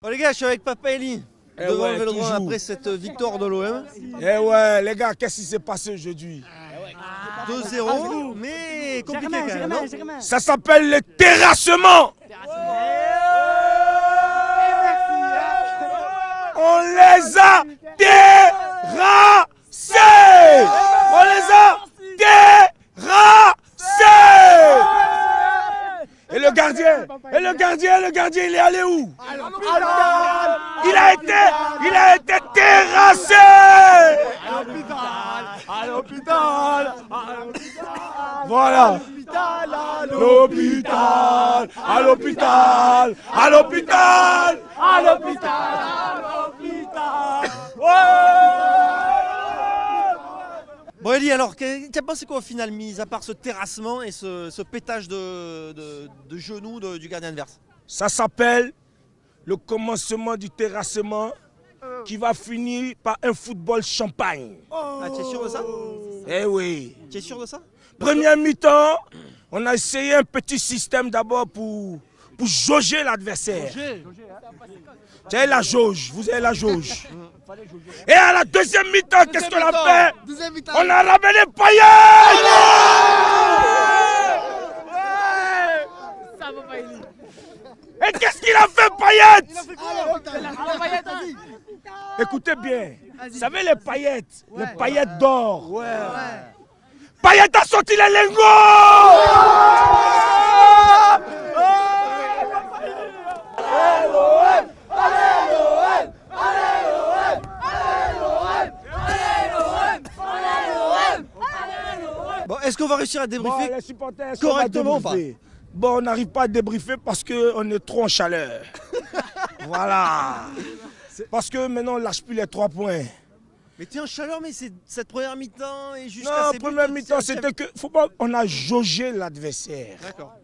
Bon les gars, je suis avec Papa Eli, devant le Vélodrome après cette victoire de l'OM. Eh ouais, les gars, qu'est-ce qui s'est passé aujourd'hui? 2-0, mais compliqué quand même, non? Ça s'appelle le terrassement. On les a terrassés. On les a terrassés. Et le gardien, il est allé où? Il a été terrassé. À l'hôpital. Voilà. À l'hôpital. Bon Eli, alors, tu as pensé quoi au final, mis à part ce terrassement et ce pétage de genoux du gardien adverse? Ça s'appelle le commencement du terrassement qui va finir par un football champagne. Ah, tu es sûr de ça? Eh oui. Tu es sûr de ça? Première mi-temps, on a essayé un petit système d'abord pour jauger l'adversaire. Vous avez la jauge, vous avez la jauge. Et à la deuxième mi-temps, qu'est-ce qu'on a fait? On a ramené Payet. Et qu'est-ce qu'il a fait, Payet? Écoutez bien, vous savez les paillettes d'or. Payet a sorti les lingots. Bon, est-ce qu'on va réussir à débriefer les supporters, correctement ou pas? Bon, on n'arrive pas à débriefer parce qu'on est trop en chaleur. Voilà. Parce que maintenant, on ne lâche plus les 3 points. Mais tu es en chaleur, mais c'est cette première mi-temps et jusqu'à Non, ces première buts, mi-temps, c'était que on a jaugé l'adversaire. D'accord.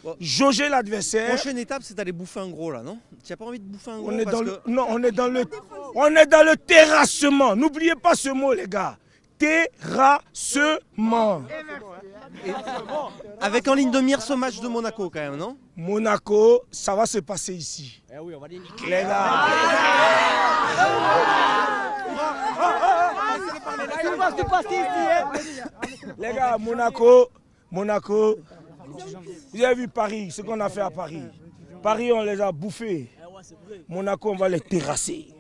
Bon, Jauger l'adversaire. prochaine étape, c'est d'aller bouffer un gros là, non? Tu n'as pas envie de bouffer un gros On est parce dans que... non, on est dans le terrassement. N'oubliez pas ce mot, les gars. Terrassement. Avec en ligne de mire ce match de Monaco quand même, non? Monaco, ça va se passer ici. Les gars. Les gars, Monaco. Vous avez vu Paris, ce qu'on a fait à Paris. Paris, on les a bouffés. Monaco, on va les terrasser.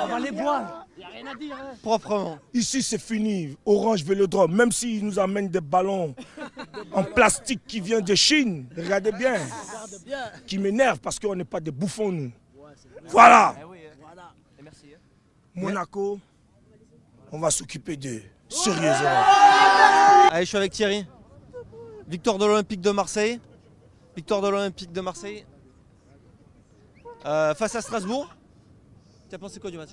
On va les boire. Il n'y a rien à dire. Proprement. Ici, c'est fini. Orange Vélodrome, même s'ils nous amènent des ballons en plastique qui viennent de Chine, regardez bien, qui m'énervent parce qu'on n'est pas des bouffons, nous. Voilà. Monaco, on va s'occuper d'eux, sérieusement. Allez, je suis avec Thierry. Victoire de l'Olympique de Marseille. Face à Strasbourg. Tu as pensé quoi du match?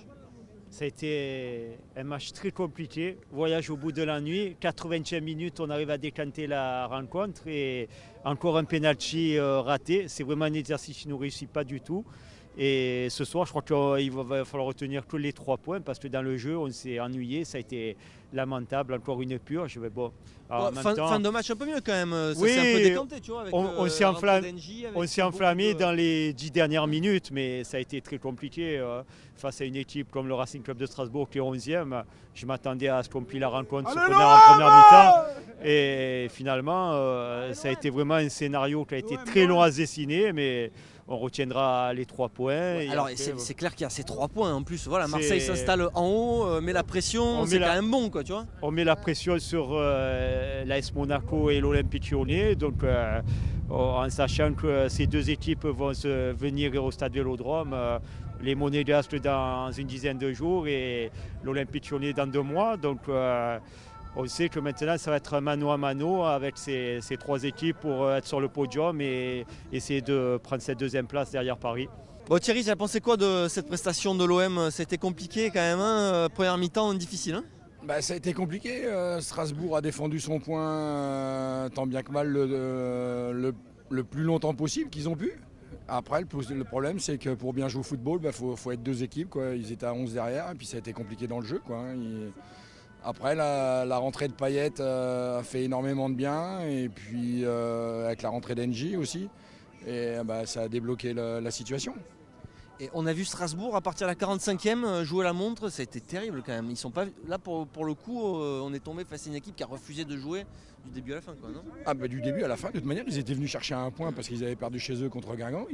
Ça a été un match très compliqué. Voyage au bout de la nuit. 80e minute, on arrive à décanter la rencontre. Et encore un penalty raté. C'est vraiment un exercice qui ne réussit pas du tout. Et ce soir, je crois qu'il va falloir retenir que les 3 points parce que dans le jeu, on s'est ennuyé. Ça a été lamentable, encore une purge. Mais bon, fin de match un peu mieux quand même. Ça oui, s'est un peu décanté, tu vois. Avec on s'est enflammé dans les 10 dernières minutes, mais ça a été très compliqué face à une équipe comme le Racing Club de Strasbourg qui est 11e. Je m'attendais à ce qu'on plie la rencontre en première mi-temps. Et finalement, ça a été vraiment un scénario qui a été très long à dessiner, mais on retiendra les 3 points. Ouais, alors c'est clair qu'il y a ces 3 points en plus. Voilà, Marseille s'installe en haut, met la pression, c'est quand même bon quoi, tu vois. On met la pression sur l'AS Monaco et l'Olympique Lyonnais, donc en sachant que ces 2 équipes vont venir au stade Vélodrome, les Monégasques dans une dizaine de jours et l'Olympique Lyonnais dans 2 mois. Donc on sait que maintenant, ça va être mano à mano avec ces 3 équipes pour être sur le podium et essayer de prendre cette 2e place derrière Paris. Bon Thierry, tu as pensé quoi de cette prestation de l'OM? C'était compliqué quand même, hein? Première mi-temps difficile. Hein? Bah, ça a été compliqué. Strasbourg a défendu son point tant bien que mal le plus longtemps possible qu'ils ont pu. Après, le problème, c'est que pour bien jouer au football, faut être 2 équipes, quoi. Ils étaient à 11 derrière et puis ça a été compliqué dans le jeu, quoi. Après, la rentrée de Payet a fait énormément de bien, et puis avec la rentrée d'Engie aussi, et ça a débloqué la situation. Et on a vu Strasbourg à partir de la 45e jouer la montre, ça a été terrible quand même. Ils sont pas là pour le coup, on est tombé face à une équipe qui a refusé de jouer du début à la fin, quoi, non? Du début à la fin, de toute manière, ils étaient venus chercher un point parce qu'ils avaient perdu chez eux contre Guingamp.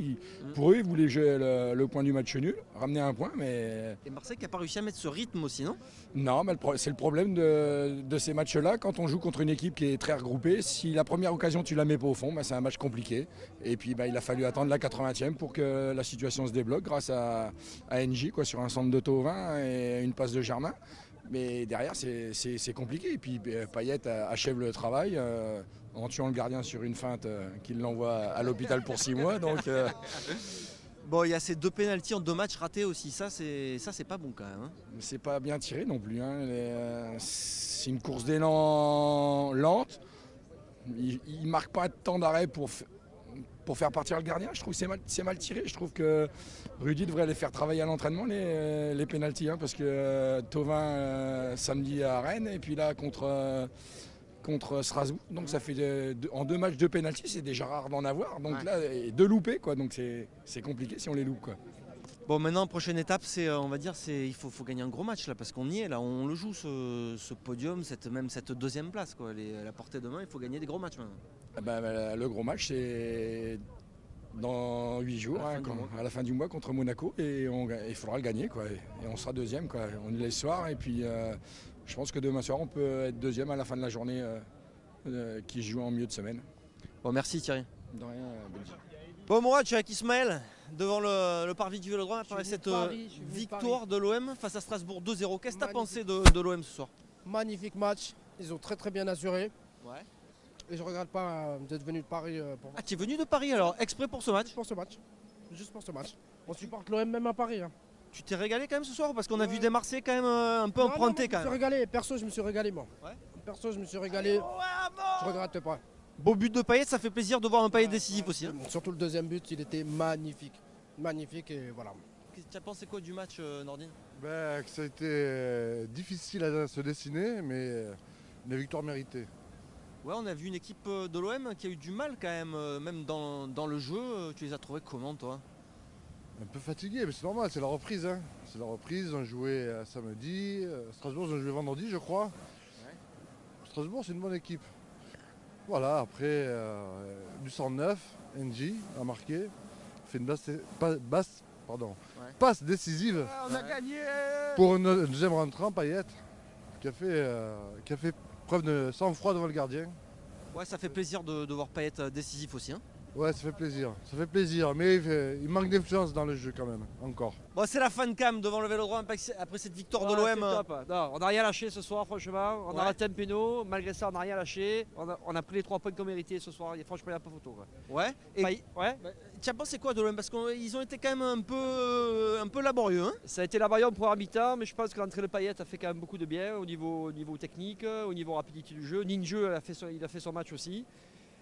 Pour eux, ils voulaient jouer le point du match nul, ramener un point, mais... Et Marseille qui n'a pas réussi à mettre ce rythme aussi, non? Non, mais c'est le problème de ces matchs-là. Quand on joue contre une équipe qui est très regroupée, si la première occasion tu la mets pas au fond, c'est un match compliqué. Et puis il a fallu attendre la 80e pour que la situation se débloque grâce à NJ, quoi, sur un centre de Thauvin et une passe de Germain. Mais derrière, c'est compliqué. Et puis Payet achève le travail en tuant le gardien sur une feinte qui l'envoie à l'hôpital pour 6 mois. Donc, Bon, il y a ces 2 pénaltys en 2 matchs ratés aussi. Ça, c'est pas bon quand même, hein. C'est pas bien tiré non plus, hein. C'est une course d'élan lente. Il ne marque pas de temps d'arrêt pour faire partir le gardien. Je trouve que c'est mal tiré. Je trouve que Rudy devrait les faire travailler à l'entraînement, les pénaltys, hein, parce que Thauvin samedi à Rennes, et puis là contre Strasbourg. Donc ça fait en 2 matchs 2 pénaltys, c'est déjà rare d'en avoir. Donc là, et 2 loupés, quoi. Donc c'est compliqué si on les loupe, quoi. Bon, maintenant, prochaine étape, on va dire, il faut gagner un gros match là, parce qu'on y est là, on le joue ce podium, cette 2e place, quoi. La portée de main, il faut gagner des gros matchs maintenant. Le gros match, c'est dans 8 jours, à la fin du mois contre Monaco, et il faudra le gagner, quoi. Et on sera 2e, quoi. On y est ce soir, et puis je pense que demain soir, on peut être 2e à la fin de la journée qui se joue en milieu de semaine. Bon, merci Thierry. De rien, Benji. Bon, Mourad, je suis avec Ismaël devant le parvis du Vélodrome après cette victoire de l'OM face à Strasbourg 2-0. Qu'est-ce que tu as pensé de l'OM ce soir? Magnifique match, ils ont très bien assuré. Ouais. Et je regrette pas d'être venu de Paris pour... Ah, tu es venu de Paris alors, exprès pour ce match? Juste pour ce match. On supporte l'OM même à Paris, hein. Tu t'es régalé quand même ce soir? Parce qu'on a vu des Marseillais quand même un peu empruntés quand même. Je me suis régalé, perso je me suis régalé moi. Ouais. Perso je me suis régalé, je regrette pas. Beau but de Payet, ça fait plaisir de voir un Payet décisif aussi, hein. Surtout le 2e but, il était magnifique. Magnifique, et voilà. Tu as pensé quoi du match, Nordine? Que ça a été difficile à se dessiner, mais une victoire méritée. Ouais, on a vu une équipe de l'OM qui a eu du mal quand même dans le jeu. Tu les as trouvés comment, toi? Un peu fatigué, mais c'est normal, c'est la reprise, hein. C'est la reprise, on jouait samedi, Strasbourg, ils ont joué vendredi, je crois. Ouais. Strasbourg, c'est une bonne équipe. Voilà, après, du 109, NJ a marqué, fait une passe décisive. Ouais, on a gagné. Pour une deuxième rentrant, Payet, qui a fait preuve de sang-froid devant le gardien. Ouais, ça fait plaisir de voir Payet décisif aussi, hein. Ouais, ça fait plaisir, mais il manque d'influence dans le jeu quand même, encore. Bon, c'est la fan cam devant le Vélodrome après cette victoire de l'OM. Non, on n'a rien lâché ce soir, franchement. On a raté un péno, malgré ça, on n'a rien lâché. On a pris les 3 points qu'on méritait ce soir. Et franchement, il n'y a pas photo, quoi. Ouais. Ouais. Tu as pensé quoi de l'OM? Parce qu'ils ont été quand même un peu laborieux, hein. Ça a été laborieux en première mi-temps, mais je pense que l'entrée de Payet a fait quand même beaucoup de bien au niveau technique, au niveau rapidité du jeu. Ninjeu, il a fait son match aussi.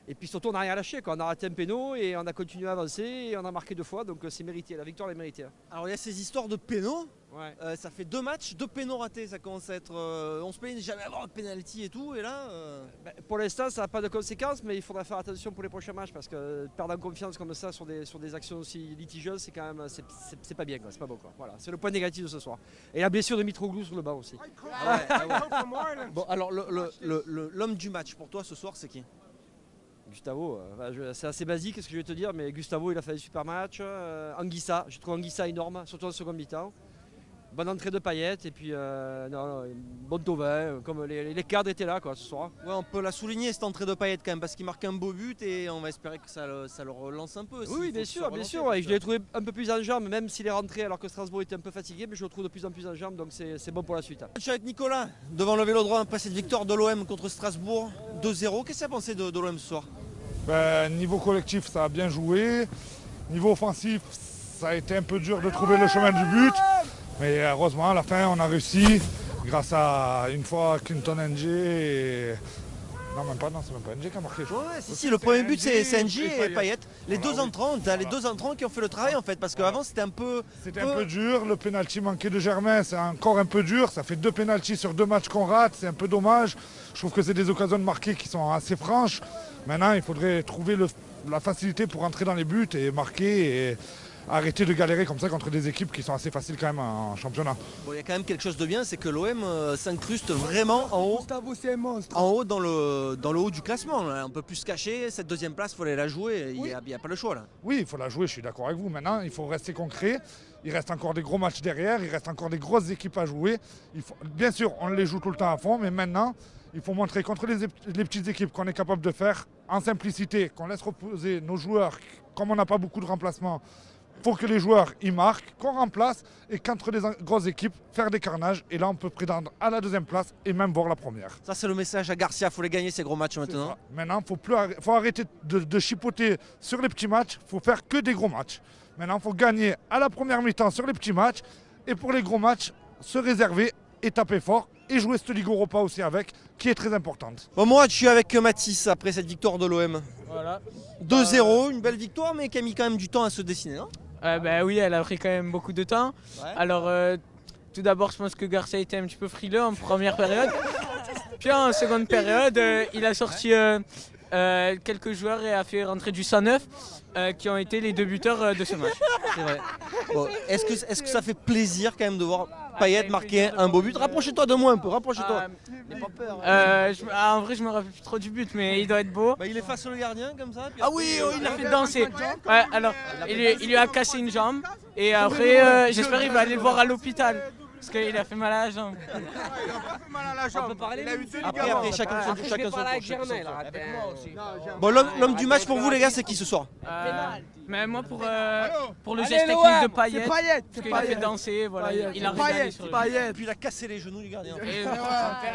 Et puis surtout, on n'a rien lâché, quoi. On a raté un péno et on a continué à avancer et on a marqué 2 fois, donc c'est mérité. La victoire est méritée. Alors il y a ces histoires de pénaux. Ouais. Ça fait 2 matchs, 2 pénaux ratés. Ça commence à être. On se plaignait jamais avoir de pénalty et tout. Et là. Pour l'instant, ça n'a pas de conséquences, mais il faudra faire attention pour les prochains matchs parce que perdre en confiance comme ça sur des actions aussi litigieuses, c'est quand même c'est pas bien, quoi. C'est pas bon, quoi. Voilà, c'est le point négatif de ce soir. Et la blessure de Mitroglou sur le banc aussi. Bon, alors l'homme du match pour toi ce soir, c'est qui? Gustavo, c'est assez basique ce que je vais te dire, mais Gustavo il a fait un super match. Anguissa, je trouve Anguissa énorme, surtout en seconde mi-temps. Bonne entrée de Payet et puis bon Thauvin, comme les cadres étaient là, quoi, ce soir. Ouais, on peut la souligner cette entrée de Payet quand même parce qu'il marque un beau but et on va espérer que ça le relance un peu. Oui, bien sûr. Ouais, je l'ai trouvé un peu plus en jambes, même s'il est rentré alors que Strasbourg était un peu fatigué, mais je le trouve de plus en plus en jambes, donc c'est bon pour la suite. Je suis avec Nicolas devant le Vélodrome après cette victoire de l'OM contre Strasbourg 2-0. Qu'est-ce que tu as pensé de l'OM ce soir? Niveau collectif, ça a bien joué. Niveau offensif, ça a été un peu dur de trouver le chemin du but. Mais heureusement, à la fin, on a réussi grâce à une fois Clinton NG Non, même pas, non, c'est même pas NG qui a marqué. Ouais, si, le premier but c'est NG et Payet. Les deux entrants, t'as les deux entrants qui ont fait le travail en fait, parce qu'avant c'était un peu... C'était un peu dur, le penalty manqué de Germain, c'est encore un peu dur. Ça fait 2 pénaltys sur 2 matchs qu'on rate, c'est un peu dommage. Je trouve que c'est des occasions de marquer qui sont assez franches. Maintenant, il faudrait trouver la facilité pour entrer dans les buts et marquer et arrêter de galérer comme ça contre des équipes qui sont assez faciles quand même en championnat. Bon, il y a quand même quelque chose de bien, c'est que l'OM s'incruste vraiment en haut, dans le haut du classement. Là. On peut plus se cacher, cette deuxième place, il faut aller la jouer, il n'y a pas le choix là. Oui, il faut la jouer, je suis d'accord avec vous. Maintenant, il faut rester concret. Il reste encore des gros matchs derrière, il reste encore des grosses équipes à jouer. Bien sûr, on les joue tout le temps à fond, mais maintenant, il faut montrer contre les petites équipes qu'on est capable de faire en simplicité, qu'on laisse reposer nos joueurs, comme on n'a pas beaucoup de remplacements. Il faut que les joueurs y marquent, qu'on remplace et qu'entre les grosses équipes, faire des carnages. Et là, on peut prétendre à la deuxième place et même voir la première. Ça, c'est le message à Garcia. Il faut les gagner ces gros matchs maintenant. Maintenant, il faut arrêter de chipoter sur les petits matchs. Il faut faire que des gros matchs. Maintenant, il faut gagner à la première mi-temps sur les petits matchs. Et pour les gros matchs, se réserver et taper fort. Et jouer cette Ligue Europa aussi avec, qui est très importante. Bon, moi, je suis avec Mathis après cette victoire de l'OM. Voilà. 2-0, une belle victoire, mais qui a mis quand même du temps à se dessiner, non? Oui, elle a pris quand même beaucoup de temps. Ouais. Alors, tout d'abord, je pense que Garcia était un petit peu frileux en première période. Puis en seconde période, il a sorti quelques joueurs et a fait rentrer du 109 qui ont été les 2 buteurs de ce match. C'est vrai. Bon, est-ce que ça fait plaisir quand même de voir Payet marquer un beau but? Rapprochez-toi de moi un peu, rapprochez-toi. N'aie pas peur. En vrai, je me rappelle plus trop du but, mais il doit être beau. Bah, il est face au gardien comme ça. Ah oui, il l'a fait danser. Ouais, alors, il lui a cassé une jambe. Et après, j'espère qu'il va aller le voir à l'hôpital. Parce qu'il a fait mal à la jambe. Il a pas fait mal à la jambe. On peut parler. Après, chacun son tour. Bon, l'homme du match pour vous, les gars, c'est qui ce soir? Mais moi, pour le geste technique de Payet, parce qu'il a fait danser, voilà, il a régalé sur Payet. Puis il a cassé les genoux du gardien.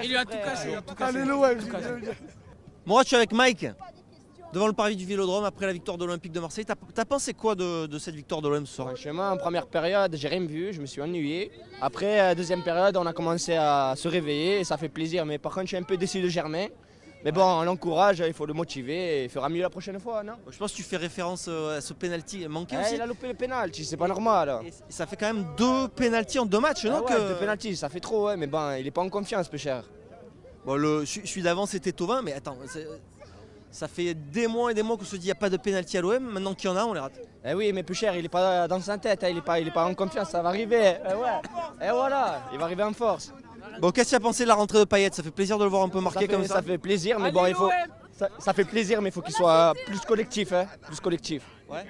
Il lui a tout cassé. Moi, je suis avec Mike. Devant le parvis du Vélodrome après la victoire de l'Olympique de Marseille. T'as pensé quoi de cette victoire de l'OM ce soir? Franchement, en première période, j'ai rien vu, je me suis ennuyé. Après, deuxième période, on a commencé à se réveiller et ça fait plaisir. Mais par contre, je suis un peu déçu de Germain. Mais bon, on l'encourage, il faut le motiver et il fera mieux la prochaine fois, non? Je pense que tu fais référence à ce penalty manqué aussi. Il a loupé le penalty, c'est pas normal. Et ça fait quand même 2 penaltys en 2 matchs, non? 2 penaltys, ça fait trop, mais bon, il est pas en confiance, peu cher. Bon, celui d'avant c'était Thauvin, mais attends, ça fait des mois et des mois qu'on se dit qu'il n'y a pas de penalty à l'OM, maintenant qu'il y en a, on les rate. Eh oui, mais peu cher, il est pas dans sa tête, il est pas en confiance, ça va arriver. Et voilà, il va arriver en force. Bon, qu'est-ce que tu as pensé de la rentrée de Payet? Ça fait plaisir de le voir un peu marqué comme ça. Ça fait plaisir, mais bon, il faut. Ça fait plaisir, mais il faut qu'il soit plus collectif, plus collectif.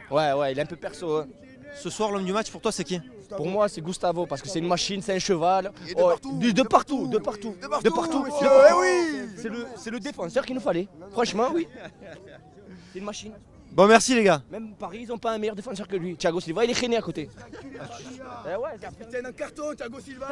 Ouais, il est un peu perso. Ce soir, l'homme du match pour toi, c'est qui? Pour moi, c'est Gustavo, parce que c'est une machine, c'est un cheval. De partout. C'est le défenseur qu'il nous fallait. Franchement, oui. C'est une machine. Bon, merci les gars. Même Paris, ils n'ont pas un meilleur défenseur que lui. Thiago Silva, il est traîné à côté. Capitaine en carton, Thiago Silva.